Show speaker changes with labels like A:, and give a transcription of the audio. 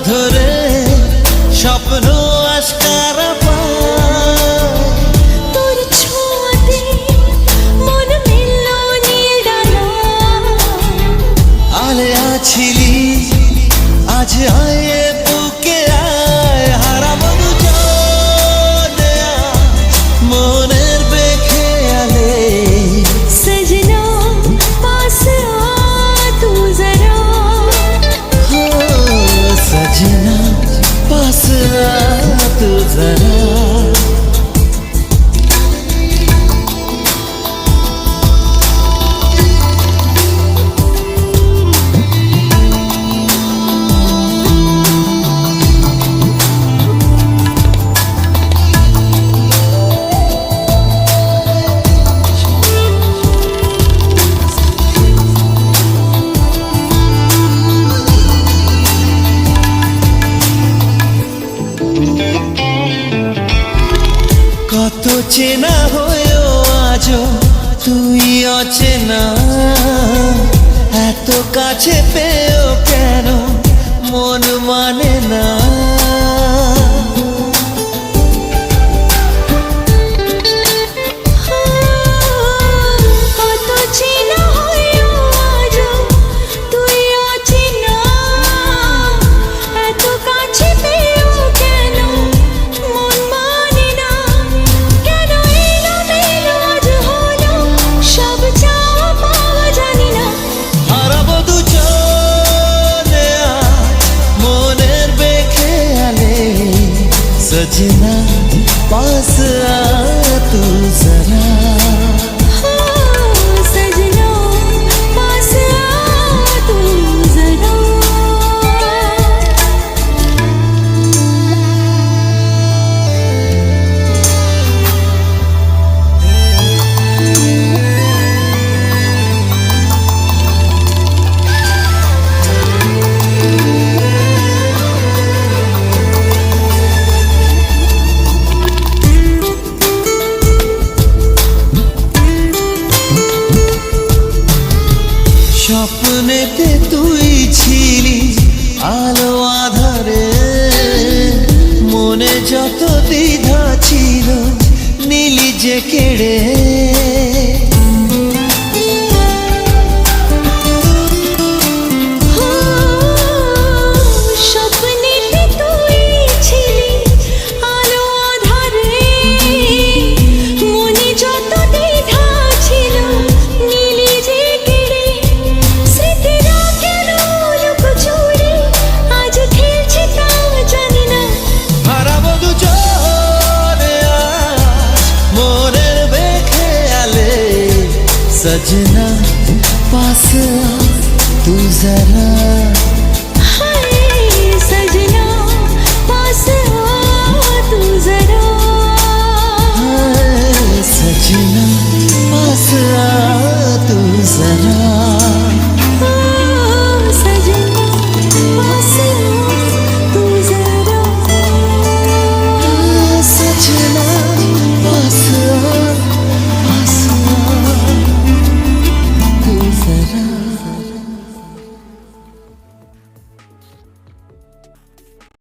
A: ধরে স্বপ্ন আশকারা পায়।
B: তোর ছোঁয়াতে মন মিলল নীল ডানা।
A: আলে আছিলি আজ আয়ে বুকে আয়, হারাবো দুজনে আজ মনের বেখেয়ালে।
B: सजना पास आ तू जरा।
A: हो सजना पास आ तू जरा। কত চেনা হয়েও আজও তুই অচেনা, এত কাছে পেয়েও কেন মন মানে না।
B: কত চেনা হয়েও আজও তুই অচেনা, এত কাছে পেয়েও কেন মন মানে না। কেন এলোমেলো আজ হলো সব চাওয়া পাওয়া জানি না।
A: হারাবো দুজনে আজ মনের বেখেয়ালে। সजना পাস আ তু জরা।
B: सजना पास आ तू जरा।
A: স্বপ্নেতে তুই ছিলি আলো আধারে, মনে যত দ্বিধা ছিল নীলি যে কেড়ে।
B: স্বপ্নেতে তুই ছিলি আলো আধারে, মনে যত দ্বিধা ছিল নীলি যে কেড়ে। স্মৃতিরা কেন লুকোচুরি আজ খেলছে তা জানি না।
A: হারাবো দুজনে আজ মনের বেখেয়ালে। সजना পাস আ তু জরা।